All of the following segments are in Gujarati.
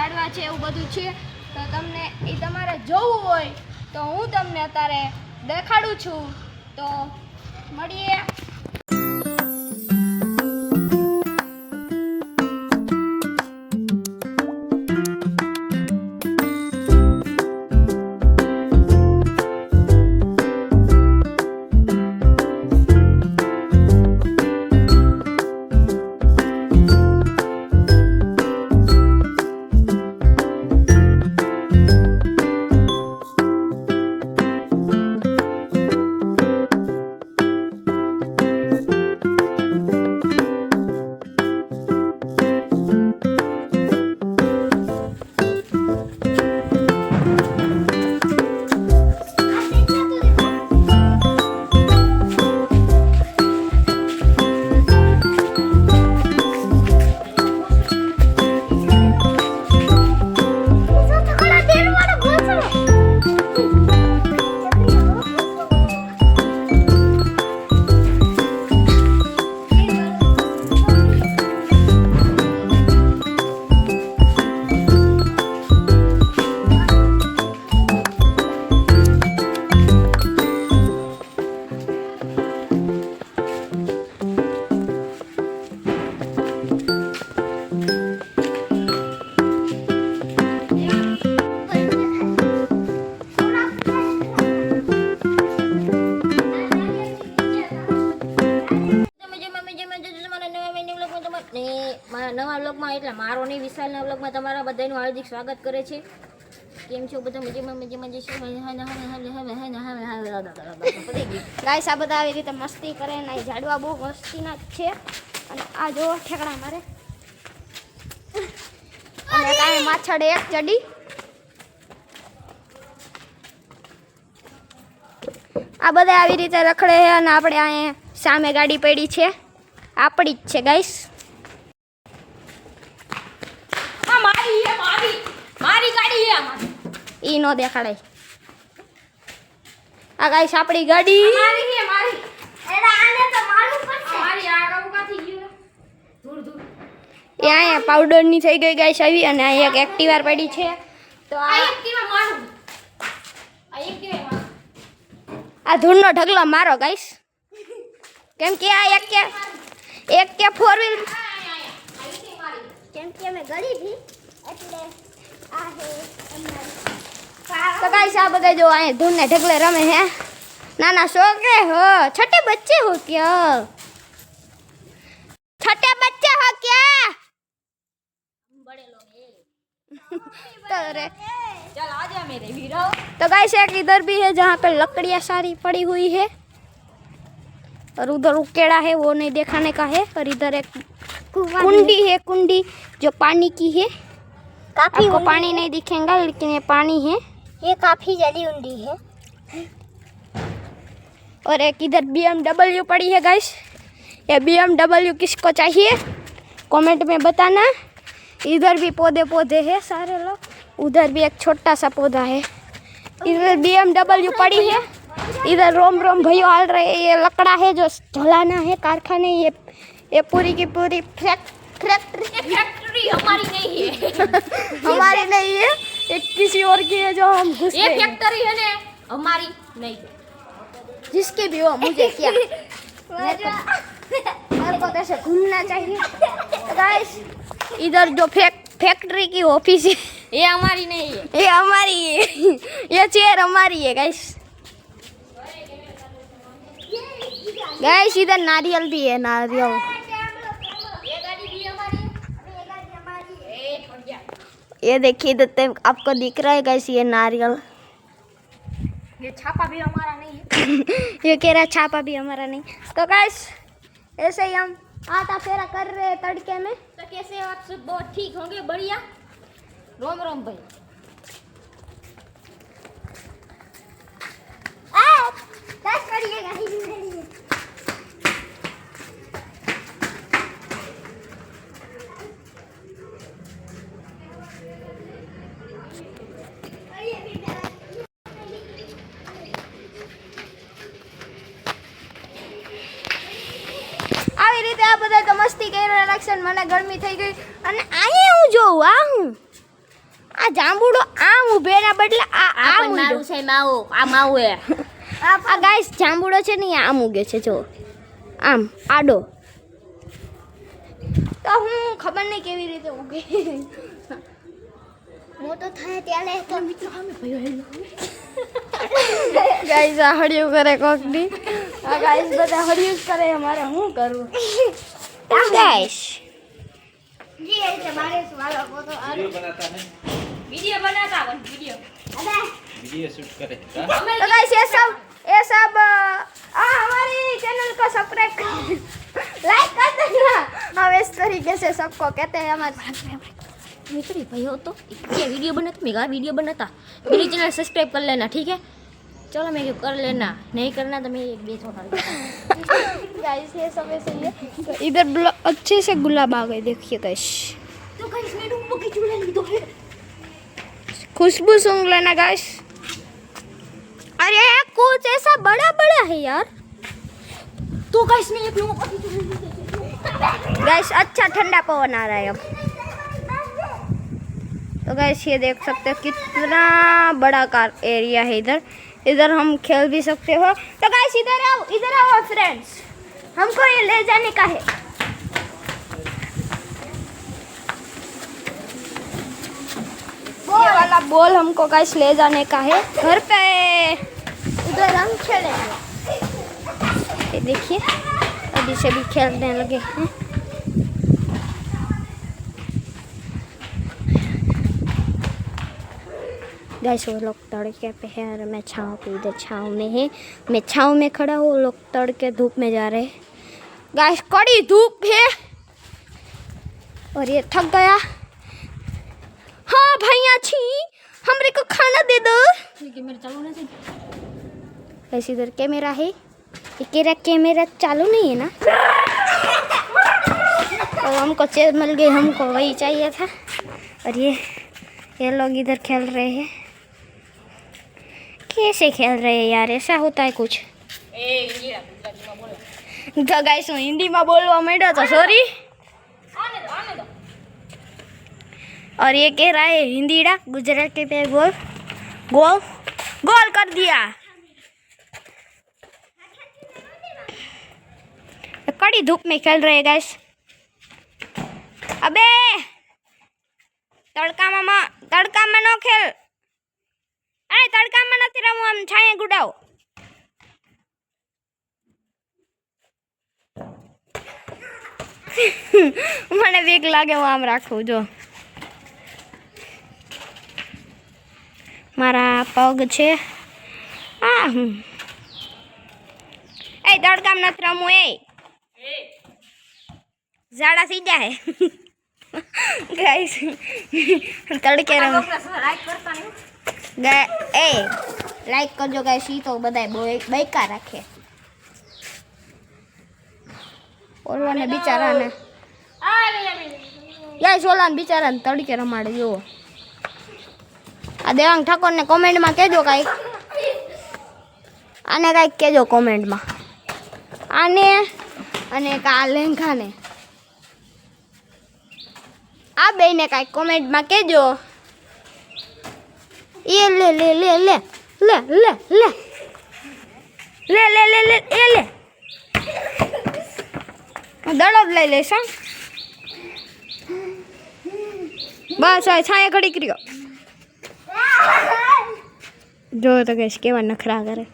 ઝાડવા છે એવું બધું છે. તો તમને એ તમારે જોવું હોય તો હું તમને અત્યારે દેખાડું છું. તો મળીએ. નવા વ્લોગમાં એટલે મારો નહીં વિશાલના વ્લોગમાં તમારા બધાનું હાર્દિક સ્વાગત કરે છે. કેમ છો બધા? મજામાં જઈશું. ગાઈસ આ બધા આવી રીતે મસ્તી કરે ને ઝાડવા બહુ મસ્તીના છે. અને આ જો ઠેકડા મારે અને કાંઈ માછડ એક ચડી. આ બધા આવી રીતે રખડે છે અને આપણે અહીંયા સામે ગાડી પડી છે, આપણી જ છે ગાઈસ. મારી ગાડી છે ઈ નો દેખાડાય. આ ગાઈસ આપણી ગાડી મારી છે મારી. એડા આને તો મારું પડશે. મારી આ રોકાથી ગયો દૂર દૂર. એ અહીંયા પાવડર ની થઈ ગઈ ગાઈસ આવી અને આ એક એક્ટિવા પડી છે. તો આ એક્ટિવા મારું. આ એક્ટિવા મારું. આ ધૂળનો ઢગલો મારો ગાઈસ. કેમ કે આ એક કે ફોર વ્હીલ કેમ કે અમે ગરીબ હી એટલે આ હે તો गाइस આ બધા જો આ ધૂળને ઢગલે રમે હે. નાના છોકરે હો, छोटे बच्चे हो क्या? छोटे बच्चे हो क्या? बड़े लोग हैं. तो रे चल आजा मेरे वीरो. तो गाइस एक इधर भी है जहाँ पे लकड़ियाँ सारी पड़ी हुई है और उधर उकेड़ा है वो नहीं दिखाने का है. और इधर एक कुंडी है, कुंडी जो पानी की है. काफी आपको पानी नहीं दिखेगा लेकिन ये पानी है. ये काफी जली उंडी है. और एक इधर BMW पड़ी है गाइस. ये BMW किसको चाहिए कमेंट में बताना. इधर भी पौधे हैं सारे लोग. उधर भी एक छोटा सा पौधा है. इधर BMW पड़ी है. इधर रोम भैया हाल रहे. ये लकड़ा है जो जलाना है कारखाने. ये पूरी की पूरी फैक्ट्री हमारी नहीं है. हमारी नहीं है, एक किसी और की है जो हम घुस ये फैक्ट्री है ना हमारी नहीं है. जिसकी भी हो मुझे क्या मेरे को कैसे घूमना चाहिए. गाइस इधर जो फैक्ट्री की ऑफिस है ये हमारी नहीं है, ये हमारी है. ये चेयर हमारी है गाइस. गाइस इधर नारियल भी है, नारियल. ये देखिए इधर आपको दिख रहा है गाइस ये नारियल. ये छापा भी हमारा नहीं है. ये कह रहा छापा भी हमारा नहीं. तो गाइस ऐसे ही हम आटा फेरा कर रहे हैं तड़के में. तो कैसे आप सब बहुत ठीक होंगे? बढ़िया. रोम भाई. આવી રીતે આ બધા તો મસ્તી કરી રહ્યા છે. મને ગરમી થઈ ગઈ અને અહીંયા હું જોઉં આ હું આ જાંબુડો આમ ઊભેના બદલે આમ મારું છે માવો આ માવો હે આ ગાઈસ જાંબુડો છે ને આમ ઉગે છે જો આમ આડો તો હું ખબર નહીં કેવી રીતે ઉગે મોટો થાય ત્યારે તો મિત્રો અમે ગાઈસ આ હળિયું કરે કોકડી આ ગાઈસ બધા હળિયું કરે અમારે શું કરવું ગાઈસ जी ऐसे मारे वाला को तो वीडियो बनाता है वीडियो शूट करे तो गाइस ये सब हमारी चैनल को सब्सक्राइब लाइक कर देना हम इस तरीके से सबको कहते हैं हमारे मित्र भाई हो तो ये वीडियो बनाता मेरा वीडियो बनाता मेरी चैनल सब्सक्राइब कर लेना ठीक है चलो मैं कर लेना नहीं करना तो मैं एक बेच गाइस ये सब ऐसे ही है तो इधर अच्छे से गुलाब आ गए देखिए गाइस तो गाइस मैंने वो की चुड़ा ली तो है खुशबू सूंघ लेना गाइस अरे कुछ ऐसा बड़ा बड़ा है यार तो गाइस मैं एक लोगों को गाइस अच्छा ठंडा पवन आ रहा है अब तो गाइस ये देख सकते हो कितना बड़ा कार एरिया है इधर हम खेल भी सकते हो तो गाइस इधर आओ फ्रेंड्स हमको ये ले जाने का है ये वाला बॉल हमको गाइस ले जाने का है घर पे उधर हम खेलेंगे ये देखिए अभी से भी खेलने लगे हैं गाइस वो लोग तड़के पे है और मैं छाँव पे इधर छाँव में है मैं छाँव में खड़ा हूँ वो लोग तड़के धूप में जा रहे हैं गाइस कड़ी धूप है और ये थक गया हाँ भैया छी हमरे को खाना दे दो मेरे चालू ना गाइस इधर कैमरा है ये कैमरा चालू नहीं है ना तो हमको चेयर मिल गई हमको वही चाहिए था और ये लोग इधर खेल रहे हैं कैसे खेल रहे हैं यार ऐसा होता है कुछ तो गाइस હું હિન્દીમાં બોલવા માંડ્યો તો સોરી और ये कह रहा है हिंदीड़ा गुजराती पे गोल गोल गोल कर दिया कड़ी धूप में खेल रहे गाइस अबे तड़का में नो खेल अरे तड़का में नहीं रमू हम छाया गुडाओ મને બીક લાગે હું આમ રાખું જો મારા પગ છે એ તડકામ નથી રમવું એ ઝાડા થઈ જાય ગાઈસ તડકે રમ એ લાઈક કરજો ગાઈસ ઈ તો બધાય બેકાર રાખે ઓલાને બિચારાને ગાઈસ ઓલાને બિચારાને તડકે રમાડે જો આ દેવાંગ ઠાકોરને કોમેન્ટમાં કહેજો કાંઈક આને કાંઈક કહેજો કોમેન્ટમાં આને અને આ લેંઘાને આ બેને કાંઈક કોમેન્ટમાં કહેજો એ લે લે લે લે લે લે લે લે લે લે લે એ લે દડો જ લઈ લઈશ બસ હવે છાંયે ઘડીક રહ્યો જો તો કહીશ કેવા નખરા કરે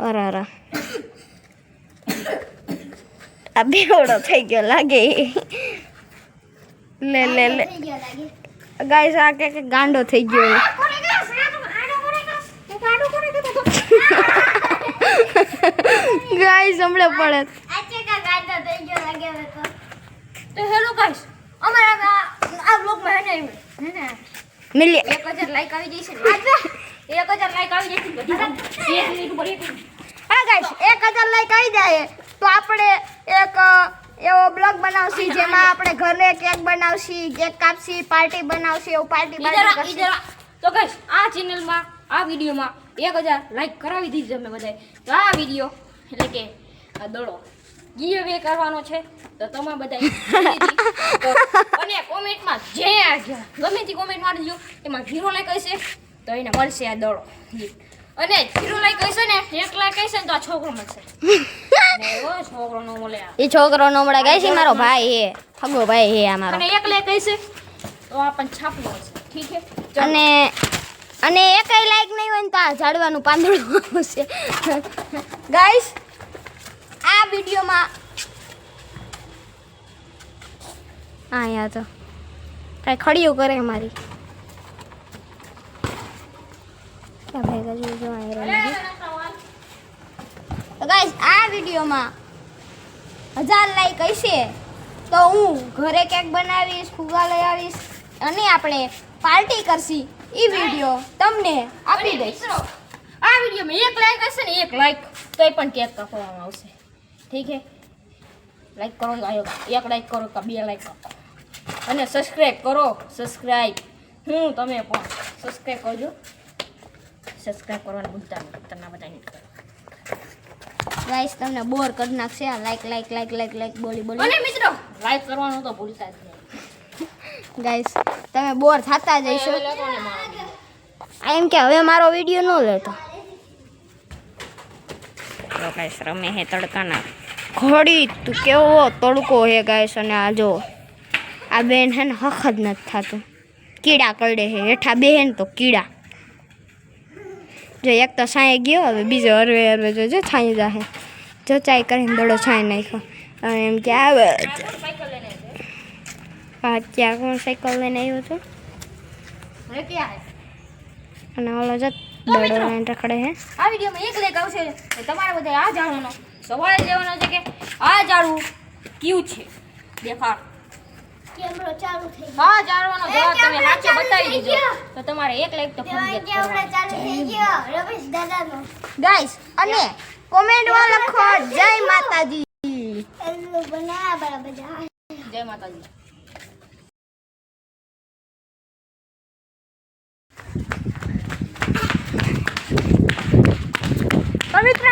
અરે અરે આ બેવડો થઈ ગયો લાગે લે લે લે ગાઈસ આ કે ગાંડો થઈ ગયો ગાઈસ હમણે પડે तो हेलो गाइस हमारा आप लोग में है ना મિલી 1000 લાઈક આવી જશે 1000 લાઈક આવી જશે બધી એક મિનિટ ઉપર એક હા ગાઈસ 1000 લાઈક આવી જાય તો આપણે એક એવો બ્લોગ બનાવશી જેમાં આપણે ઘરે કેક બનાવશી કેક કાપશી પાર્ટી બનાવશી એવું પાર્ટી કરશી તો ગાઈસ આ ચેનલ માં આ વિડિયો માં 1000 લાઈક કરાવી દીધી અમે બધાય તો આ વિડિયો એટલે કે આ દડો ગીવે કરવાનો છે તો તમે બધા અને કોમેન્ટ માં જે ગમે તે કોમેન્ટ મારી દો એમાં 0 લાઈક હશે તો એને મળશે આ દડો અને 0 લાઈક હશે ને 1 લાઈક હશે ને તો આ છોકરો મળશે ને એવો છોકરો નો મળે આ. એ છોકરો નો મળે ગાઈસ ઈ મારો ભાઈ હે હગો ભાઈ હે અમારો અને 1 લાઈક હશે તો આપણને છાપવું મળશે ઠીક છે ચલો. અને એકેય લાઈક નહીં હોય ને તો આ ઝાડવાનું પાંદડું આવશે ગાઈસ આ વિડીયોમાં યા તો કાંઈ ખડીયું કરે અમારી ક્યાં ભેગા જેવું જો અહીં રહી તો ગાઈસ આ વિડીયોમાં 1000 લાઈક હશે તો હું ઘરે કેક બનાવીશ ફુગા લઈ આવીશ અને આપણે પાર્ટી કરશી એ વિડીયો તમને આપી દઈશ. મિત્રો, આ વિડીયોમાં 1 લાઈક હશે ને 1 લાઈક તોય પણ કેક કાપવામાં આવશે ઠીક છે. લાઈક કરો આયો 1 લાઈક કરો કે 2 લાઈક કરો અને સબસ્ક્રાઇબ કરો સબસ્ક્રાઇબ તમે પણ સબસ્ક્રાઇબ કરજો. સબસ્ક્રાઇબ કરવાનું ભૂલતા નહીં તમને બધાને કરો. ગાઈસ તમને બોર કરી નાખશે આ લાઈક બોલી અને મિત્રો લાઈક કરવાનું તો ભૂલતા જ નહીં. ગાઈસ તમે બોર થતા જઈશો એ લોકોને મારો. એમ કે હવે મારો વિડીયો ન લેતો તો ગાઈસ રમે હે તડકાના ઘડી તું કેવો તડકો હે ગાઈસ અને આ જો આ બેન હે ને હખ જ નથી થતું કીડા કરડે હે હેઠા બેહે ને તો કીડા જો એક તો છાંય ગયો હવે બીજો હરવે જો છાંય જાહે જો ચાય કરીને દડો છાંય નાખ્યો હવે એમ કે આવે સાયકલ લઈને હા ત્યાં કોણ સાયકલ લઈને આવ્યો હતો હવે ક્યાં હે અને ઓલો જ તો મિત્રો, દડો લઈને રખડે હે આ વિડીયોમાં 1 લાઈક આવશે તો તમારે બધા આ જાણવાનો સવાલ લેવાનો છે કે આ ઝાડવું કયું છે દેખાડ. કેમેરો ચાલુ થઈ હા જાણવાનો જવાબ તમે સાચો બતાવી દીધો તો તમારે 1 લાઈક તો ફરજિયાત કરવાનો. ચાલુ થઈ ગયો રમેશ દાદાનો ગાઈસ અને કોમેન્ટમાં લખો જય માતાજી જય માતાજી. પવિત્ર